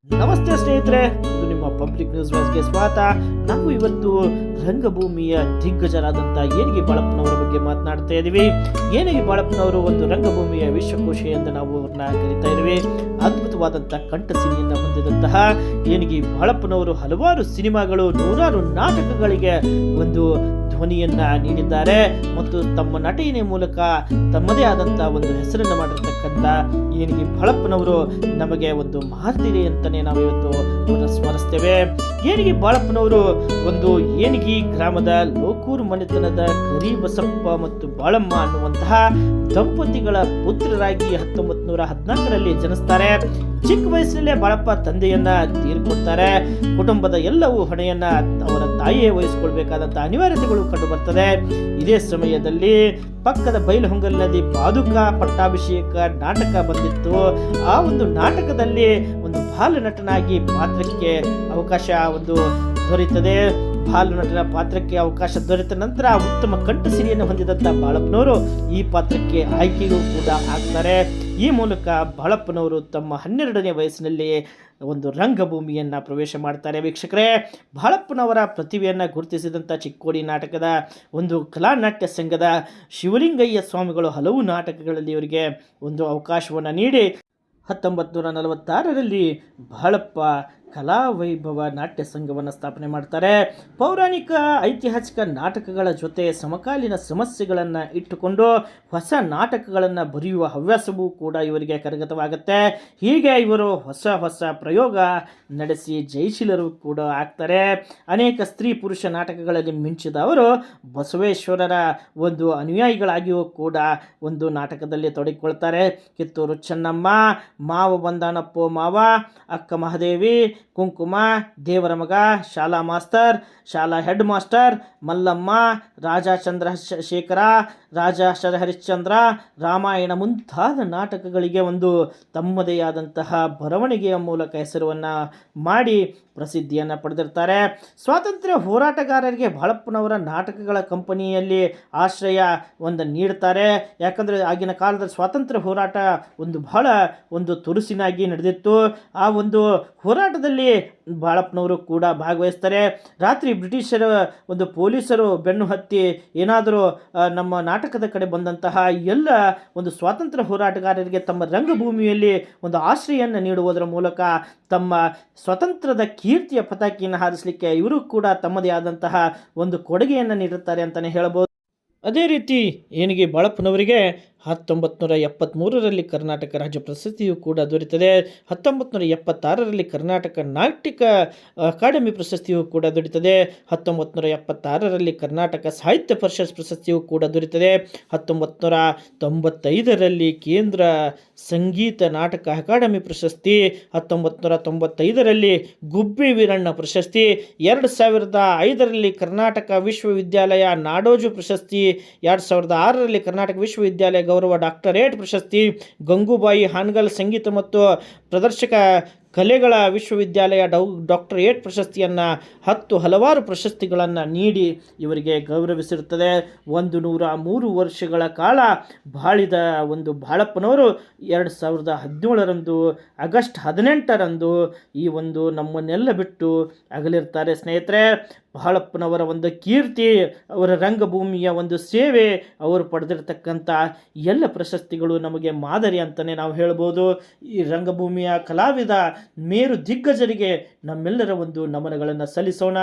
ನಮಸ್ತೆ ಸ್ನೇಹಿತರೆ, ಇದು ನಿಮ್ಮ ಪಬ್ಲಿಕ್ ನ್ಯೂಸ್ ವಾಯ್ಸ್ಗೆ ಸ್ವಾಗತ. ನಾವು ಇವತ್ತು ರಂಗಭೂಮಿಯ ದಿಗ್ಗಜರಾದಂಥ ಏನಿಗೆ ಬಾಳಪ್ಪನವರ ಬಗ್ಗೆ ಮಾತನಾಡ್ತಾ ಇದ್ದೀವಿ. ಏನಿಗೆ ಬಾಳಪ್ಪನವರು ಒಂದು ರಂಗಭೂಮಿಯ ವಿಶ್ವಕೋಶ ಎಂದು ನಾವು ಅವ್ರನ್ನ ಕರಿತಾ ಇದ್ದೀವಿ. ಅದ್ಭುತವಾದಂಥ ಕಂಠಸಿರಿಯನ್ನು ಹೊಂದಿದಂತಹ ಏನಿಗೆ ಬಾಳಪ್ಪನವರು ಹಲವಾರು ಸಿನಿಮಾಗಳು, ನೂರಾರು ನಾಟಕಗಳಿಗೆ ಒಂದು ಧ್ವನಿಯನ್ನ ನೀಡಿದ್ದಾರೆ ಮತ್ತು ತಮ್ಮ ನಟನೆಯ ಮೂಲಕ ತಮ್ಮದೇ ಆದಂಥ ಒಂದು ಹೆಸರನ್ನು ಮಾಡಿರ್ತಕ್ಕಂಥ ಏನಿಗೆ ಬಾಳಪ್ಪನವರು ನಮಗೆ ಒಂದು ಮಾದರಿ ಅಂತಾನೆ ನಾವು ಇವತ್ತು ಸ್ಮರಿಸ್ತೇವೆ. ಏನಿಗೆ ಬಾಳಪ್ಪನವರು ಒಂದು ಏನಿಗಿ ಗ್ರಾಮದ ಲೋಕೂರು ಮನೆತನದ ಕರಿಬಸಪ್ಪ ಮತ್ತು ಬಾಳಮ್ಮ ಅನ್ನುವಂತಹ ದಂಪತಿಗಳ ಪುತ್ರರಾಗಿ 1914ರಲ್ಲಿ ಜನಿಸ್ತಾರೆ. ಚಿಕ್ಕ ವಯಸ್ಸಿನಲ್ಲೇ ಬಾಳಪ್ಪ ತಂದೆಯನ್ನ ತೀರ್ಕೊಡ್ತಾರೆ. ಕುಟುಂಬದ ಎಲ್ಲವೂ ಹೊಣೆಯನ್ನ ಅವರ ತಾಯಿಯೇ ವಹಿಸಿಕೊಳ್ಬೇಕಾದಂತ ಅನಿವಾರ್ಯತೆಗಳು ಕಂಡು ಬರ್ತದೆ. ಇದೇ ಸಮಯದಲ್ಲಿ ಪಕ್ಕದ ಬೈಲಹೊಂಗಲಿನಲ್ಲಿ ಪಾದುಕಾ ಪಟ್ಟಾಭಿಷೇಕ ನಾಟಕ ಬಂದಿತ್ತು. ಆ ಒಂದು ನಾಟಕದಲ್ಲಿ ಒಂದು ಬಾಲ ನಟನಾಗಿ ಪಾತ್ರಕ್ಕೆ ಅವಕಾಶ ಒಂದು ದೊರೆಯುತ್ತದೆ. ಬಾಲ ನಟನ ಪಾತ್ರಕ್ಕೆ ಅವಕಾಶ ದೊರೆತ ನಂತರ ಉತ್ತಮ ಕಂಠಸಿರಿಯನ್ನು ಹೊಂದಿದಂತ ಬಾಳಪ್ಪನವರು ಈ ಪಾತ್ರಕ್ಕೆ ಆಯ್ಕೆಯೂ ಕೂಡ ಆಗ್ತಾರೆ. ಈ ಮೂಲಕ ಬಾಳಪ್ಪನವರು ತಮ್ಮ 12ನೇ ವಯಸ್ಸಿನಲ್ಲಿ ಒಂದು ರಂಗಭೂಮಿಯನ್ನ ಪ್ರವೇಶ ಮಾಡ್ತಾರೆ. ವೀಕ್ಷಕರೇ, ಬಾಳಪ್ಪನವರ ಪ್ರತಿಭೆಯನ್ನು ಗುರುತಿಸಿದಂಥ ಚಿಕ್ಕೋಡಿ ನಾಟಕದ ಒಂದು ಕಲಾನಾಟ್ಯ ಸಂಘದ ಶಿವಲಿಂಗಯ್ಯ ಸ್ವಾಮಿಗಳು ಹಲವು ನಾಟಕಗಳಲ್ಲಿ ಇವರಿಗೆ ಒಂದು ಅವಕಾಶವನ್ನು ನೀಡಿ 1946ರಲ್ಲಿ ಬಾಳಪ್ಪ ಕಲಾವೈಭವ ನಾಟ್ಯ ಸಂಘವನ್ನು ಸ್ಥಾಪನೆ ಮಾಡ್ತಾರೆ. ಪೌರಾಣಿಕ ಐತಿಹಾಸಿಕ ನಾಟಕಗಳ ಜೊತೆ ಸಮಕಾಲೀನ ಸಮಸ್ಯೆಗಳನ್ನು ಇಟ್ಟುಕೊಂಡು ಹೊಸ ನಾಟಕಗಳನ್ನು ಬರೆಯುವ ಹವ್ಯಾಸವೂ ಕೂಡ ಇವರಿಗೆ ಕರಗತವಾಗುತ್ತೆ. ಹೀಗೆ ಇವರು ಹೊಸ ಪ್ರಯೋಗ ನಡೆಸಿ ಜಯಶೀಲರು ಕೂಡ ಆಗ್ತಾರೆ. ಅನೇಕ ಸ್ತ್ರೀ ಪುರುಷ ನಾಟಕಗಳಲ್ಲಿ ಮಿಂಚಿದ ಅವರು ಬಸವೇಶ್ವರರ ಒಂದು ಅನುಯಾಯಿಗಳಾಗಿಯೂ ಕೂಡ ಒಂದು ನಾಟಕದಲ್ಲಿ ತೊಡಗಿಕೊಳ್ತಾರೆ. ಕಿತ್ತೂರು ಚೆನ್ನಮ್ಮ, ಮಾವ ಬಂದಾನಪ್ಪೋ ಮಾವ, ಅಕ್ಕ ಮಹಾದೇವಿ, ಕುಂಕುಮ, ದೇವರ ಮಗ, ಶಾಲಾ ಮಾಸ್ತರ್, ಶಾಲಾ ಹೆಡ್ ಮಾಸ್ಟರ್, ಮಲ್ಲಮ್ಮ, ರಾಜ ಚಂದ್ರಶೇಖರ, ರಾಜ ಹರಿಶ್ಚಂದ್ರ, ರಾಮಾಯಣ ಮುಂತಾದ ನಾಟಕಗಳಿಗೆ ಒಂದು ತಮ್ಮದೇ ಆದಂತಹ ಬರವಣಿಗೆಯ ಮೂಲಕ ಹೆಸರನ್ನು ಮಾಡಿ ಪ್ರಸಿದ್ಧಿಯನ್ನು ಪಡೆದಿರ್ತಾರೆ. ಸ್ವಾತಂತ್ರ್ಯ ಹೋರಾಟಗಾರರಿಗೆ ಬಾಳಪ್ಪನವರ ನಾಟಕಗಳ ಕಂಪನಿಯಲ್ಲಿ ಆಶ್ರಯ ಒಂದು ನೀಡ್ತಾರೆ. ಯಾಕಂದರೆ ಆಗಿನ ಕಾಲದಲ್ಲಿ ಸ್ವಾತಂತ್ರ್ಯ ಹೋರಾಟ ಬಹಳ ತುರುಸಿನಾಗಿ ನಡೆದಿತ್ತು. ಆ ಒಂದು ಹೋರಾಟದಲ್ಲಿ ಬಾಳಪ್ಪನವರು ಕೂಡ ಭಾಗವಹಿಸ್ತಾರೆ. ರಾತ್ರಿ ಬ್ರಿಟಿಷರ ಪೊಲೀಸರು ಬೆನ್ನು ಹತ್ತಿ ಏನಾದರೂ ನಮ್ಮ ನಾಟಕದ ಕಡೆ ಬಂದಂತಹ ಎಲ್ಲ ಸ್ವಾತಂತ್ರ್ಯ ಹೋರಾಟಗಾರರಿಗೆ ತಮ್ಮ ರಂಗಭೂಮಿಯಲ್ಲಿ ಒಂದು ಆಶ್ರಯವನ್ನು ನೀಡುವುದರ ಮೂಲಕ ತಮ್ಮ ಸ್ವತಂತ್ರದ ಕೀರ್ತಿಯ ಪತಾಕಿಯನ್ನು ಹಾರಿಸಲಿಕ್ಕೆ ಇವರು ಕೂಡ ತಮ್ಮದೇ ಆದಂತಹ ಒಂದು ಕೊಡುಗೆಯನ್ನು ನೀಡುತ್ತಾರೆ ಅಂತಲೇ ಹೇಳಬಹುದು. ಅದೇ ರೀತಿ ಏನಿಗೆ ಬಾಳಪ್ಪನವರಿಗೆ 1973ರಲ್ಲಿ ಕರ್ನಾಟಕ ರಾಜ್ಯ ಪ್ರಶಸ್ತಿಯು ಕೂಡ ದೊರೆಯುತ್ತದೆ. 1976ರಲ್ಲಿ ಕರ್ನಾಟಕ ನಾಟಕ ಅಕಾಡೆಮಿ ಪ್ರಶಸ್ತಿಯು ಕೂಡ ದೊರೆಯುತ್ತದೆ. 1976ರಲ್ಲಿ ಕರ್ನಾಟಕ ಸಾಹಿತ್ಯ ಪರಿಷತ್ ಪ್ರಶಸ್ತಿಯು ಕೂಡ ದೊರೆಯುತ್ತದೆ. 1995ರಲ್ಲಿ ಕೇಂದ್ರ ಸಂಗೀತ ನಾಟಕ ಅಕಾಡೆಮಿ ಪ್ರಶಸ್ತಿ, 1995ರಲ್ಲಿ ಗುಬ್ಬಿ ವೀರಣ್ಣ ಪ್ರಶಸ್ತಿ, 2005ರಲ್ಲಿ ಕರ್ನಾಟಕ ವಿಶ್ವವಿದ್ಯಾಲಯ ನಾಡೋಜು ಪ್ರಶಸ್ತಿ, 2006ರಲ್ಲಿ ಕರ್ನಾಟಕ ವಿಶ್ವವಿದ್ಯಾಲಯ ಗೌರವ ಡಾಕ್ಟರೇಟ್ ಪ್ರಶಸ್ತಿ, ಗಂಗೂಬಾಯಿ ಹಾನಗಲ್ ಸಂಗೀತ ಮತ್ತು ಪ್ರದರ್ಶಕ ಕಲೆಗಳ ವಿಶ್ವವಿದ್ಯಾಲಯ ಡಾಕ್ಟರೇಟ್ ಪ್ರಶಸ್ತಿಯನ್ನು ಹಲವಾರು ಪ್ರಶಸ್ತಿಗಳನ್ನು ನೀಡಿ ಇವರಿಗೆ ಗೌರವಿಸಿರುತ್ತದೆ. 103 ವರ್ಷಗಳ ಕಾಲ ಬಾಳಿದ ಬಾಳಪ್ಪನವರು 2017ರಂದು ಆಗಸ್ಟ್ 18ರಂದು ಈ ನಮ್ಮನ್ನೆಲ್ಲ ಬಿಟ್ಟು ಅಗಲಿರ್ತಾರೆ. ಸ್ನೇಹಿತರೆ, ಬಾಳಪ್ಪನವರ ಕೀರ್ತಿ, ಅವರ ರಂಗಭೂಮಿಯ ಸೇವೆ, ಅವರು ಪಡೆದಿರತಕ್ಕಂಥ ಎಲ್ಲ ಪ್ರಶಸ್ತಿಗಳು ನಮಗೆ ಮಾದರಿ ಅಂತಲೇ ನಾವು ಹೇಳ್ಬೋದು. ಈ ರಂಗಭೂಮಿಯ ಕಲಾವಿದ ಮೇರು ದಿಗ್ಗಜರಿಗೆ ನಮ್ಮೆಲ್ಲರ ನಮನಗಳನ್ನು ಸಲ್ಲಿಸೋಣ.